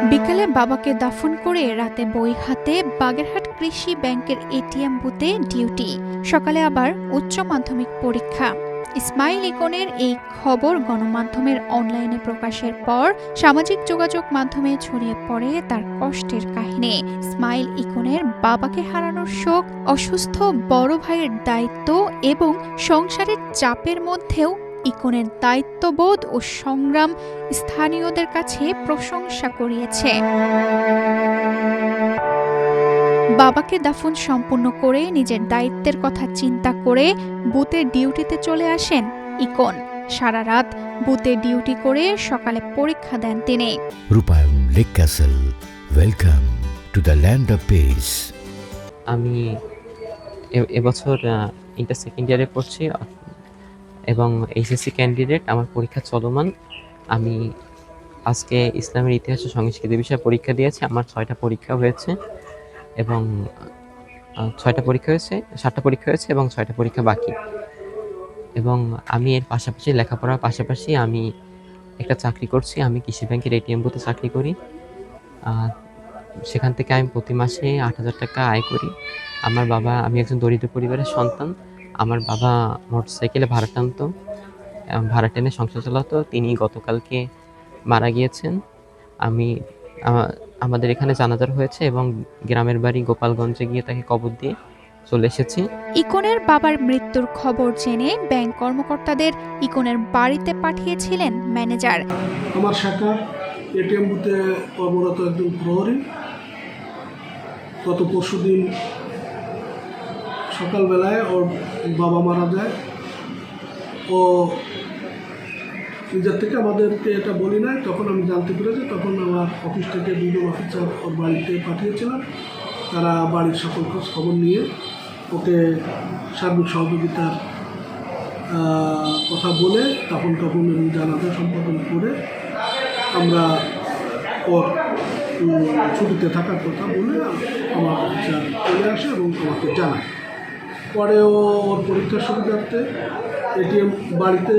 বিকেলে বাবাকে দাফন করে রাতে বই হাতে বাগেরহাট কৃষি ব্যাংকের এটিএম বুথে ডিউটি, সকালে আবার উচ্চ মাধ্যমিক পরীক্ষা। ইসমাইল ইকনের এই খবর গণমাধ্যমের অনলাইনে প্রকাশের পর সামাজিক যোগাযোগ মাধ্যমে ছড়িয়ে পড়ে তার কষ্টের কাহিনী। ইসমাইল ইকনের বাবাকে হারানোর শোক, অসুস্থ বড় ভাইয়ের দায়িত্ব এবং সংসারের চাপের মধ্যেও ইকনের দায়িত্ববোধ ও সংগ্রাম স্থানীয়দের কাছে প্রশংসা কুড়িয়েছে। বাবাকে দাফন সম্পূর্ণ করে নিজের দায়িত্বের কথা চিন্তা করে বুথে ডিউটিতে চলে আসেন ইকন। সারা রাত বুথে ডিউটি করে সকালে পরীক্ষা দেন তিনি। রূপায়ণ lake castle, welcome to the land of piece. আমি এবছর ইন্টার সেকেন্ড ইয়ারে পড়ছি এবং এইচএসসি ক্যান্ডিডেট, আমার পরীক্ষা চলমান। আমি আজকে ইসলামের ইতিহাস ও সংস্কৃতি বিষয়ে পরীক্ষা দিয়েছি। আমার 6টা পরীক্ষা হয়েছে এবং 7টা পরীক্ষা হয়েছে এবং 6টা পরীক্ষা বাকি। এবং আমি এর পাশাপাশি লেখাপড়ার পাশাপাশি আমি একটা চাকরি করছি। আমি কৃষি ব্যাংকের এটিএম বুথে চাকরি করি। সেখান থেকে আমি প্রতি মাসে 8,000 টাকা আয় করি। আমি একজন দরিদ্র পরিবারের সন্তান। আমার বাবা মোটরসাইকেলে ভাড়া টেনে সংসার চালাতো। তিনি গতকালকে মারা গিয়েছেন। আমাদের এখানে জানাজা হয়েছে এবং গ্রামের বাড়ি গোপালগঞ্জে গিয়ে তাকে কবর দিয়ে চলে এসেছি। ইকনের বাবার মৃত্যুর খবর জেনে ব্যাংক কর্মকর্তাদের ইকনের বাড়িতে পাঠিয়েছিলেন ম্যানেজার। আমার শাখা এটিএম বুথে কর্মরত একজন প্রহরী গত পরশুদিন সকালবেলায় ওর বাবা মারা যায়। ও নিজের থেকে আমাদেরকে এটা বলি নাই, তখন আমি জানতে পেরেছি। তখন আমার অফিস থেকে দুজন অফিসার ওর বাড়িতে পাঠিয়েছিলাম। তারা বাড়ির সকল খোঁজ খবর নিয়ে ওকে সার্বিক সহযোগিতার কথা বলে তখন জানাজা সম্পাদন করে আমরা ওর ছুটিতে থাকার কথা বলে আমার অফিসার চলে আসে এবং আমাকে জানায়। পরে ওর পরীক্ষার সুবিধার্থে এটিএম বাড়িতে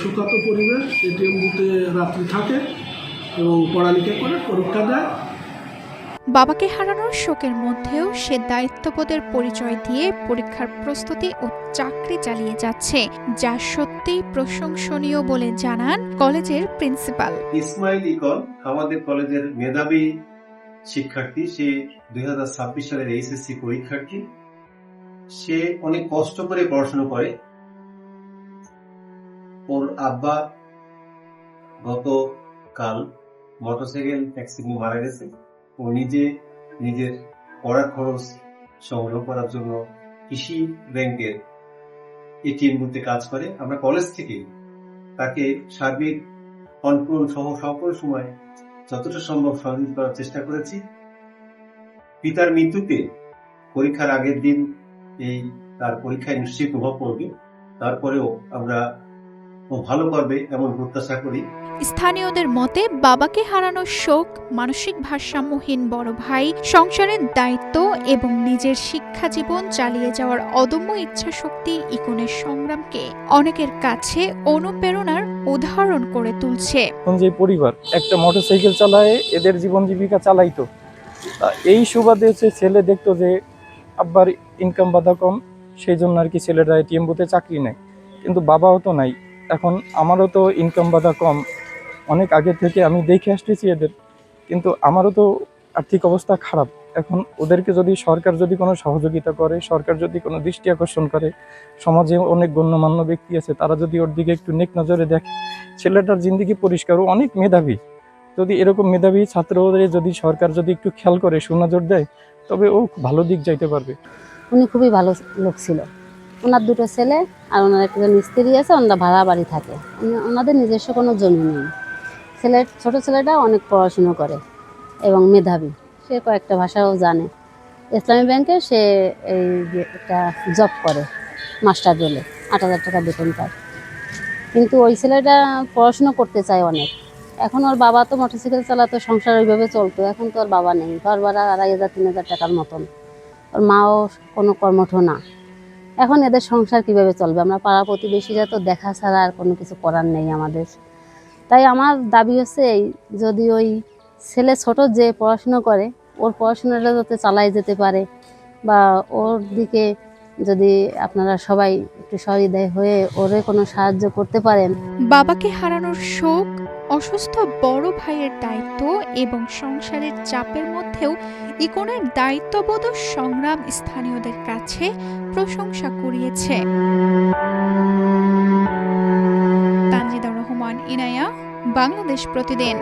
সুখাত পরিবেশ, এটিএম বুথে রাত্রি থাকে এবং পড়ালেখা করে পরীক্ষা দেয়। বাবাকে হারানোর শোকের মধ্যেও সে দায়িত্ববোধের পরিচয় দিয়ে পরীক্ষার প্রস্তুতি ও চাকরি চালিয়ে যাচ্ছে, যা সত্যিই প্রশংসনীয় বলে জানান কলেজের প্রিন্সিপাল। ইসমাইল ইকন আমাদের কলেজের মেধাবী শিক্ষার্থী। সে 2026 সালের এইচএসসি পরীক্ষার্থী। সে অনেক কষ্ট করে পড়াশোনা করে। ওর আব্বা গতকাল মোটরসাইকেল অ্যাক্সিডেন্টে মারা গেছে। ও নিজের পড়ার খরচ সংগ্রহ করার জন্য কৃষি ব্যাংকের এটিএম বুথে কাজ করে। আমরা কলেজ থেকে তাকে সার্বিক কন্ট্রোল সহ সকল সময় যতটা সম্ভব সহযোগিতা করার চেষ্টা করেছি। পিতার মৃত্যুতে পরীক্ষার আগের দিন তার পরীক্ষায় নিশ্চয়ই প্রভাব পড়বে। তারপরেও আমরা ভালো করবে এমন প্রত্যাশা করি। স্থানীয়দের মতে বাবাকে হারানোর শোক, মানসিক ভারসাম্যহীন বড় ভাই, সংসারের দায়িত্ব এবং নিজের শিক্ষা জীবন চালিয়ে যাওয়ার অদম্য ইচ্ছা শক্তি ইকনের সংগ্রামকে অনেকের কাছে অনুপ্রেরণার উদাহরণ করে তুলছে। যে পরিবার একটা মোটরসাইকেল চালায় এদের জীবন জীবিকা চালাইতো, এই সুবাদে ছেলে দেখতো যে আব্বার ইনকাম বাধা কম, সেই জন্য আর কি ছেলেরা এটিএম বুথে চাকরি নেয়। কিন্তু বাবাও তো নাই। এখন আমারও তো ইনকাম বাধা কম, অনেক আগে থেকে আমি দেখে আসতেছি এদের, কিন্তু আমারও তো আর্থিক অবস্থা খারাপ। এখন ওদেরকে যদি সরকার যদি কোনো সহযোগিতা করে, সরকার যদি কোনো দৃষ্টি আকর্ষণ করে, সমাজে অনেক গণ্যমান্য ব্যক্তি আছে, তারা যদি ওর দিকে একটু নেক নজরে দেখে, ছেলেটার জিন্দিগি পরিষ্কার, ও অনেক মেধাবী। যদি এরকম মেধাবী ছাত্রদের যদি সরকার যদি একটু খেয়াল করে, সুনজর দেয়, তবে ও ভালো দিক যাইতে পারবে। উনি খুবই ভালো লোক ছিল। ওনার 2টো ছেলে আর ওনার একজন স্ত্রী আছে। ওনারা ভাড়া বাড়ি থাকে, ওনাদের নিজস্ব কোনো জমি নেই। ছোট ছেলেটা অনেক পড়াশুনো করে এবং মেধাবী। সে কয়েকটা ভাষাও জানে। ইসলামী ব্যাংকে সে একটা জব করে, মাস্টার রোলে, 8,000 টাকা বেতন পায়। কিন্তু ওই ছেলেটা পড়াশুনো করতে চায় অনেক। এখন ওর বাবা তো মোটরসাইকেল চালাতো, সংসার ওইভাবে চলতো। এখন তো ওর বাবা নেই, ঘর ভাড়া 2,500-3,000 টাকার মতন। ওর মাও কোনো কর্মঠ না। এখন এদের সংসার কিভাবে চলবে? আমরা পাড়া প্রতিবেশীরা তো দেখা ছাড়া আর কোনো কিছু করার নেই আমাদের। তাই আমার দাবি হচ্ছে যদি ওই ছেলে ছোট যে পড়াশুনো করে ওর পড়াশোনাটা যাতে চালাই যেতে পারে, বা ওর দিকে যদি আপনারা সবাই একটু সহৃদয় হয়ে ওরে কোনো সাহায্য করতে পারেন। বাবাকে হারানোর শোক, অসুস্থ বড় ভাইয়ের দায়িত্ব এবং সংসারের চাপের মধ্যেও ইকনের দায়িত্ববোধ ও সংগ্রাম স্থানীয়দের কাছে প্রশংসা কুড়িয়েছে। তানজিদা রহমান, ইনায়া, বাংলাদেশ প্রতিদিন।